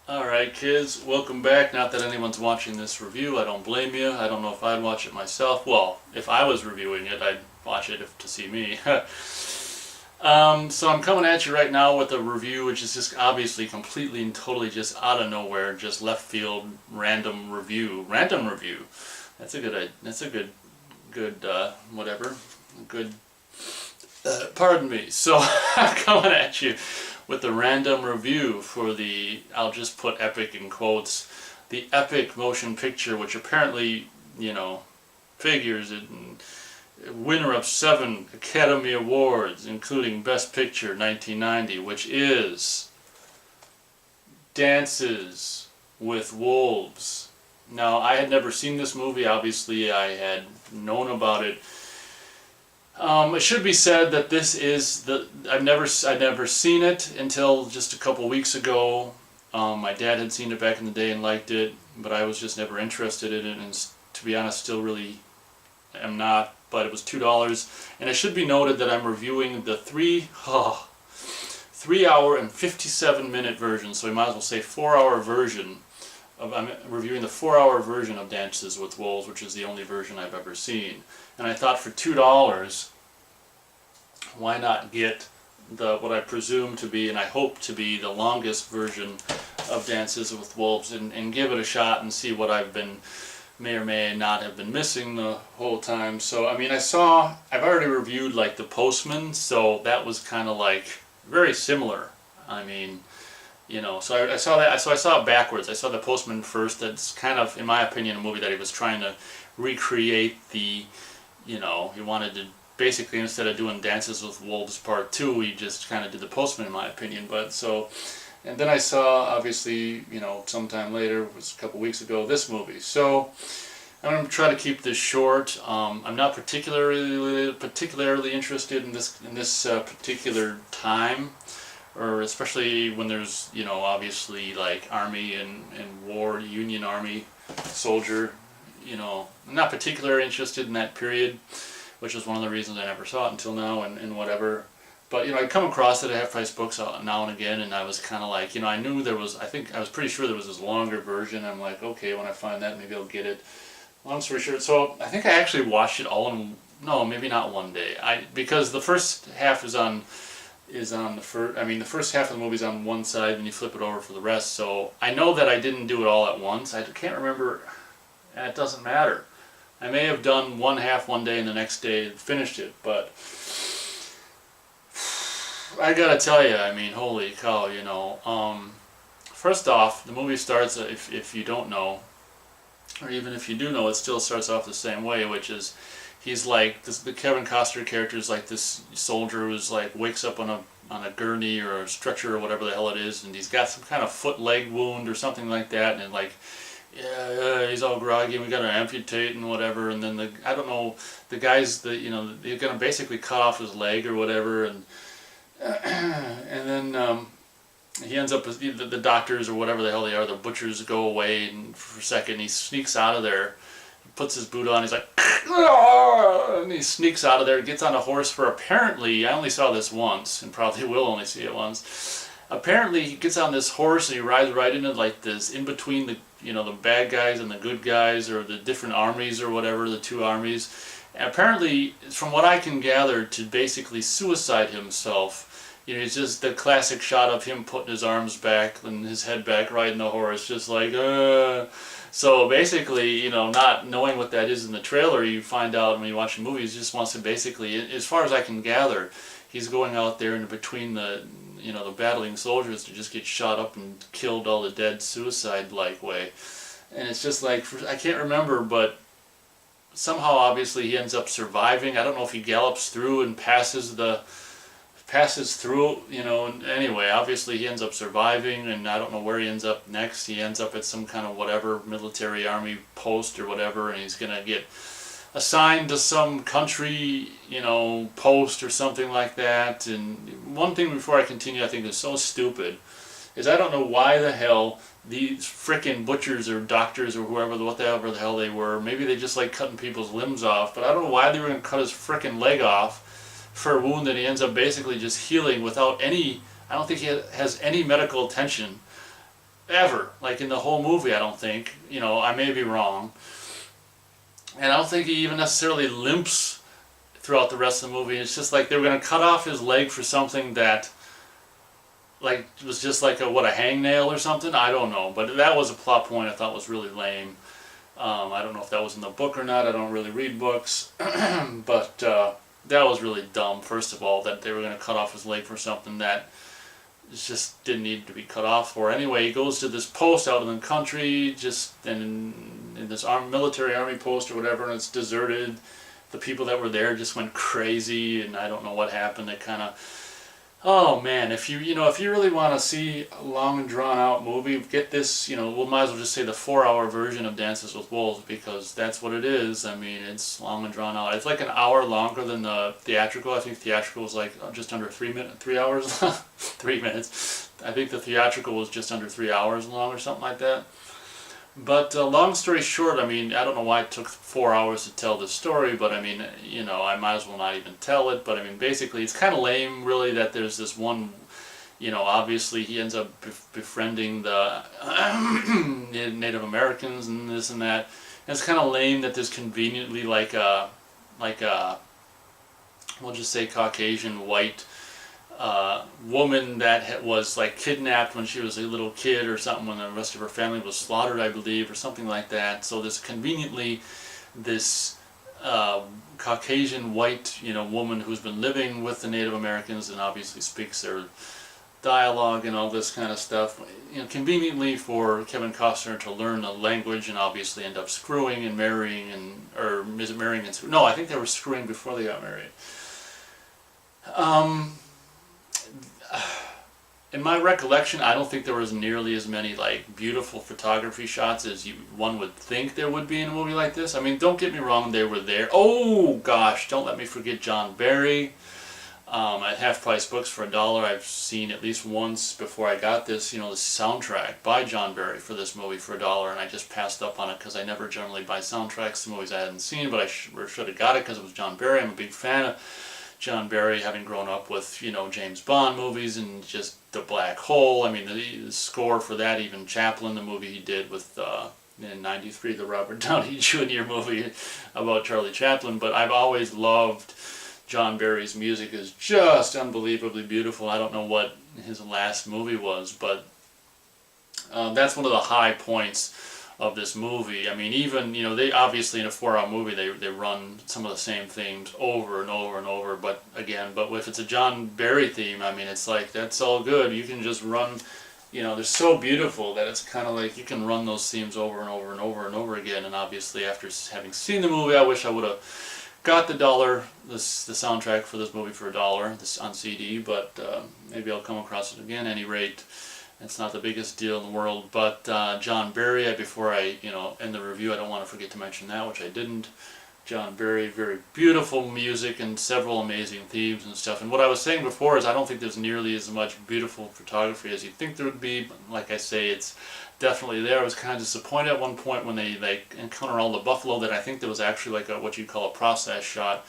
Alright kids, welcome back. Not that anyone's watching this review, I don't blame you. I don't know if I'd watch it myself. Well, if I was reviewing it, I'd watch it to see me. So I'm coming at you right now with a review which is just obviously completely and totally just out of nowhere, just left field, random review. Random review. That's a good whatever. Good, pardon me. So I'm coming at you with the random review for the, I'll just put epic in quotes, the epic motion picture, which apparently, figures in winner of 7 Academy Awards, including Best Picture 1990, which is Dances with Wolves. Now, I had never seen this movie. Obviously, I had known about it. It should be said that this is I'd never seen it until just a couple weeks ago. My dad had seen it back in the day and liked it, but I was just never interested in it, and to be honest, still really am not. But it was $2, and it should be noted that I'm reviewing the 3 hour and 57-minute version, so we might as well say 4-hour version. I'm reviewing the 4-hour version of Dances with Wolves, which is the only version I've ever seen. And I thought for $2, why not get what I presume to be, and I hope to be, the longest version of Dances with Wolves, and give it a shot and see what may or may not have been missing the whole time. So, I mean, I've already reviewed like The Postman, so that was kind of like very similar. I mean, so I saw that. So I saw it backwards. I saw The Postman first. That's kind of, in my opinion, a movie that he was trying to recreate the, he wanted to basically, instead of doing Dances with Wolves Part 2, he just kind of did The Postman, in my opinion. But so, and then I saw, obviously, sometime later, it was a couple weeks ago, this movie. So I'm going to try to keep this short. I'm not particularly interested in this particular time, or especially when there's, obviously like Army and war, Union Army soldier, I'm not particularly interested in that period, which is one of the reasons I never saw it until now, and whatever. But, I come across it at half-price books now and again, and I was kind of like, I knew there was, I was pretty sure there was this longer version. I'm like, okay, when I find that, maybe I'll get it. Long story short, so I think I actually watched it all in, no, maybe not one day. Because the first half is on the first half of the movie's on one side, and you flip it over for the rest. So I know that I didn't do it all at once. I can't remember. It doesn't matter. I may have done one half one day and the next day finished it, but I gotta tell you, I mean, holy cow, First off, the movie starts, if you don't know, or even if you do know, it still starts off the same way, which is, he's like, the Kevin Costner character is like this soldier who's like, wakes up on a gurney or a stretcher or whatever the hell it is, and he's got some kind of foot-leg wound or something like that, and like, yeah, he's all groggy, we gotta amputate and whatever, and then I don't know, the guys, they're gonna basically cut off his leg or whatever, and then he ends up with the doctors or whatever the hell they are, the butchers, go away, and for a second he sneaks out of there, puts his boot on, he's like, and he sneaks out of there, gets on a horse for, apparently, I only saw this once, and probably will only see it once, apparently he gets on this horse and he rides right into like this, in between the, the bad guys and the good guys, or the different armies or whatever, the two armies, and apparently, from what I can gather, to basically suicide himself. It's just the classic shot of him putting his arms back and his head back, riding the horse, just like, So basically, not knowing what that is in the trailer, you find out when you watch the movie, he just wants to basically, as far as I can gather, he's going out there and between the, the battling soldiers to just get shot up and killed all the dead, suicide-like way. And it's just like, I can't remember, but somehow obviously he ends up surviving. I don't know if he gallops through and passes through, and anyway, obviously he ends up surviving, and I don't know where he ends up next. He ends up at some kind of whatever military army post or whatever, and he's gonna get assigned to some country, post or something like that. And one thing before I continue, I think is so stupid, is I don't know why the hell these frickin' butchers or doctors or whatever the hell they were, maybe they just like cutting people's limbs off, but I don't know why they were gonna cut his frickin' leg off for a wound that he ends up basically just healing without any, I don't think he has any medical attention ever. Like in the whole movie, I don't think. You know, I may be wrong. And I don't think he even necessarily limps throughout the rest of the movie. It's just like they were going to cut off his leg for something that, like, was just like a hangnail or something. I don't know. But that was a plot point I thought was really lame. I don't know if that was in the book or not. I don't really read books. But that was really dumb, first of all, that they were going to cut off his leg for something that just didn't need to be cut off for. Anyway, he goes to this post out in the country, just in this military army post or whatever, and it's deserted. The people that were there just went crazy, and I don't know what happened. They kind of, oh man, if you really want to see a long and drawn out movie, get this, we might as well just say the 4-hour version of Dances with Wolves, because that's what it is. I mean, it's long and drawn out. It's like an hour longer than the theatrical. I think theatrical was like just under 3 hours, 3 minutes. I think the theatrical was just under 3 hours long or something like that. But long story short, I mean, I don't know why it took 4 hours to tell this story, but I mean, I might as well not even tell it. But I mean, basically, it's kind of lame, really, that there's this one, obviously he ends up befriending the Native Americans and this and that. And it's kind of lame that there's conveniently like a, we'll just say Caucasian white woman that was like kidnapped when she was a little kid or something, when the rest of her family was slaughtered, I believe, or something like that. So there's conveniently this Caucasian white woman who's been living with the Native Americans and obviously speaks their dialogue and all this kind of stuff. Conveniently for Kevin Costner to learn the language and obviously end up screwing and marrying, or is it marrying and no, I think they were screwing before they got married. In my recollection, I don't think there was nearly as many like beautiful photography shots as one would think there would be in a movie like this. I mean, don't get me wrong, they were there. Oh gosh, don't let me forget John Barry. At Half Price Books for $1, I've seen at least once before I got this, the soundtrack by John Barry for this movie for $1, and I just passed up on it because I never generally buy soundtracks to movies I hadn't seen, but I should have got it because it was John Barry. I'm a big fan of John Barry, having grown up with, James Bond movies and just The Black Hole. I mean, the score for that, even Chaplin, the movie he did with, in '93, the Robert Downey Jr. movie about Charlie Chaplin. But I've always loved John Barry's music. Is just unbelievably beautiful. I don't know what his last movie was, but that's one of the high points of this movie. I mean, even, they obviously in a 4-hour movie, they run some of the same themes over and over and over, but if it's a John Barry theme, I mean, it's like, that's all good. You can just run, they're so beautiful that it's kind of like you can run those themes over and over and over and over again, and obviously after having seen the movie, I wish I would have got the soundtrack for this movie for $1 on CD, but maybe I'll come across it again. At any rate, it's not the biggest deal in the world. But John Barry, before I end the review, I don't want to forget to mention that, which I didn't. John Barry, very beautiful music and several amazing themes and stuff. And what I was saying before is I don't think there's nearly as much beautiful photography as you'd think there would be. But like I say, it's definitely there. I was kind of disappointed at one point when they encounter all the buffalo, that I think there was actually like what you'd call a process shot.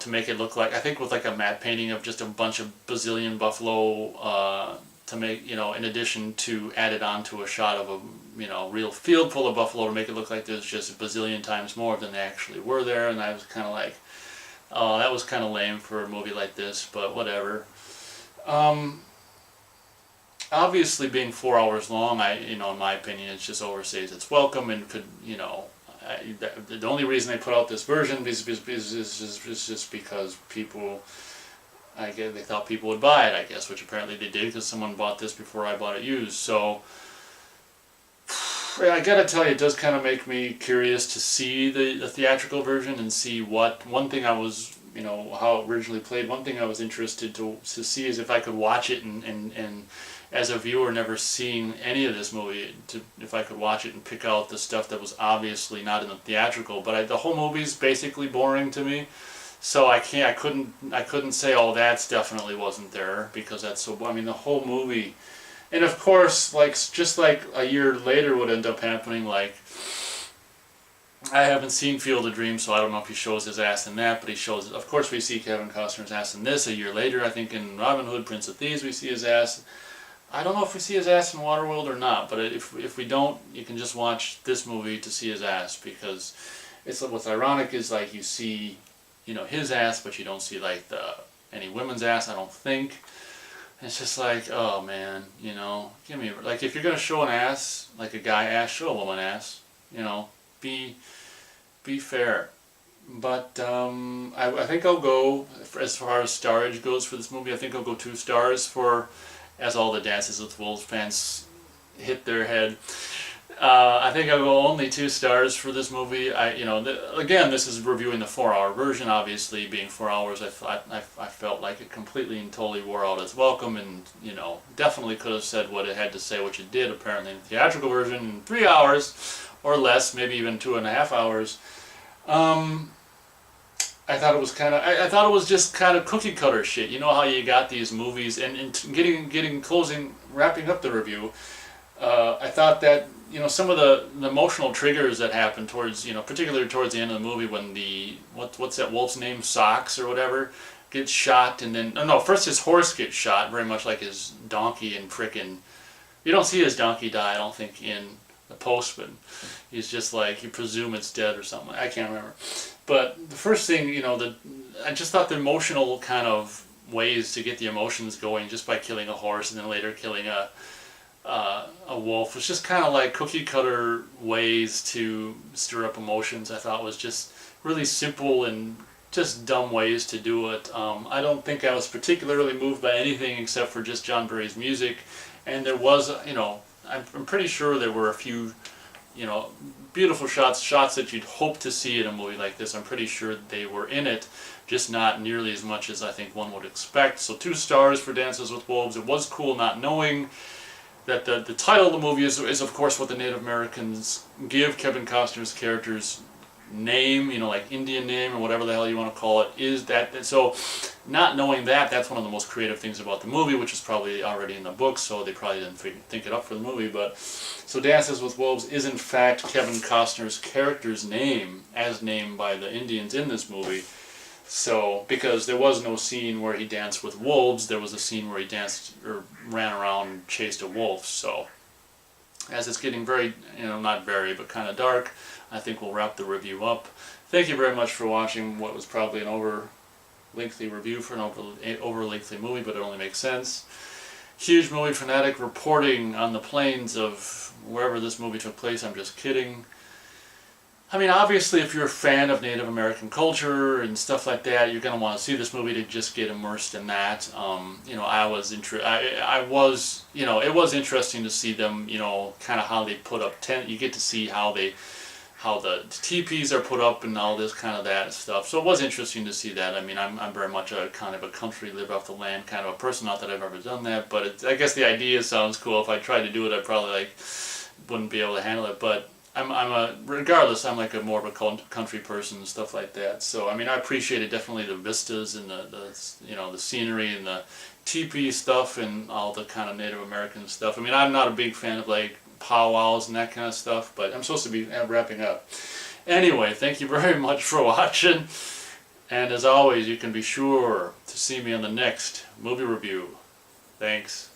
To make it look like, I think with like a matte painting of just a bunch of bazillion buffalo, to make, in addition to add it onto a shot of a, real field full of buffalo to make it look like there's just a bazillion times more than they actually were there. And I was kind of like, oh, that was kind of lame for a movie like this, but whatever. Obviously being 4 hours long, in my opinion, it just overstays its welcome and could, the only reason they put out this version is just because people, I guess, they thought people would buy it, I guess, which apparently they did because someone bought this before I bought it used. So I gotta tell you, it does kind of make me curious to see the theatrical version and see one thing I was, how it originally played. One thing I was interested to see is if I could watch it and as a viewer never seeing any of this movie, if I could watch it and pick out the stuff that was obviously not in the theatrical. But the whole movie's basically boring to me, so I couldn't say, oh, that's definitely wasn't there, because that's so. I mean, the whole movie, and of course, just like a year later would end up happening, like, I haven't seen Field of Dreams, so I don't know if he shows his ass in that, but he shows, of course we see Kevin Costner's ass in this. A year later, I think in Robin Hood, Prince of Thieves, we see his ass. I don't know if we see his ass in Waterworld or not, but if we don't, you can just watch this movie to see his ass, because it's what's ironic is like you see, you know, his ass, but you don't see like any women's ass. I don't think. It's just like, oh man, you know, give me like if you're gonna show an ass, like a guy ass, show a woman ass. You know, be fair. But I think I'll go, as far as starage goes for this movie, I think I'll go 2 stars for, as all the Dances with Wolves fans hit their head. I think I'll go only 2 stars for this movie. Again, this is reviewing the 4-hour version. Obviously, being 4 hours, I felt like it completely and totally wore out its welcome, and you know, definitely could have said what it had to say, which it did. Apparently, in the theatrical version, in 3 hours or less, maybe even 2.5 hours. I thought it was kind of. I thought it was just kind of cookie cutter shit. You know how you got these movies, and wrapping up the review. I thought that, you know, some of the emotional triggers that happen towards, you know, particularly towards the end of the movie when the what's that wolf's name, Socks or whatever, gets shot, and then first his horse gets shot, very much like his donkey, and frickin', you don't see his donkey die, I don't think, in the Postman. He's just like, you presume it's dead or something. I can't remember. But the first thing, you know, I just thought the emotional kind of ways to get the emotions going just by killing a horse and then later killing a wolf was just kind of like cookie cutter ways to stir up emotions. I thought was just really simple and just dumb ways to do it. I don't think I was particularly moved by anything except for just John Barry's music, and there was, you know, I'm pretty sure there were a few, you know, beautiful shots that you'd hope to see in a movie like this. I'm pretty sure they were in it, just not nearly as much as I think one would expect. So 2 stars for Dances with Wolves. It was cool not knowing that the title of the movie is of course what the Native Americans give Kevin Costner's character's name, you know, like Indian name or whatever the hell you want to call it, is that. So not knowing that, that's one of the most creative things about the movie, which is probably already in the book, so they probably didn't think it up for the movie. But so Dances with Wolves is in fact Kevin Costner's character's name, as named by the Indians in this movie. So, because there was no scene where he danced with wolves, there was a scene where he danced or ran around and chased a wolf. So, as it's getting very, you know, not very, but kind of dark, I think we'll wrap the review up. Thank you very much for watching what was probably an over-lengthy review for an over-lengthy movie, but it only makes sense. Huge movie fanatic reporting on the plains of wherever this movie took place. I'm just kidding. I mean, obviously, if you're a fan of Native American culture and stuff like that, you're going to want to see this movie to just get immersed in that. You know, I was, you know, it was interesting to see them, you know, kind of how they put up tent. You get to see how the teepees are put up and all this kind of that stuff. So it was interesting to see that. I mean, I'm very much a kind of a country, live off the land kind of a person. Not that I've ever done that, but I guess the idea sounds cool. If I tried to do it, I probably wouldn't be able to handle it. But regardless, I'm like more of a country person and stuff like that. So I mean, I appreciated definitely the vistas and the scenery and the teepee stuff and all the kind of Native American stuff. I mean, I'm not a big fan of like powwows and that kind of stuff, but I'm supposed to be wrapping up. Anyway, thank you very much for watching, and as always, you can be sure to see me on the next movie review. Thanks.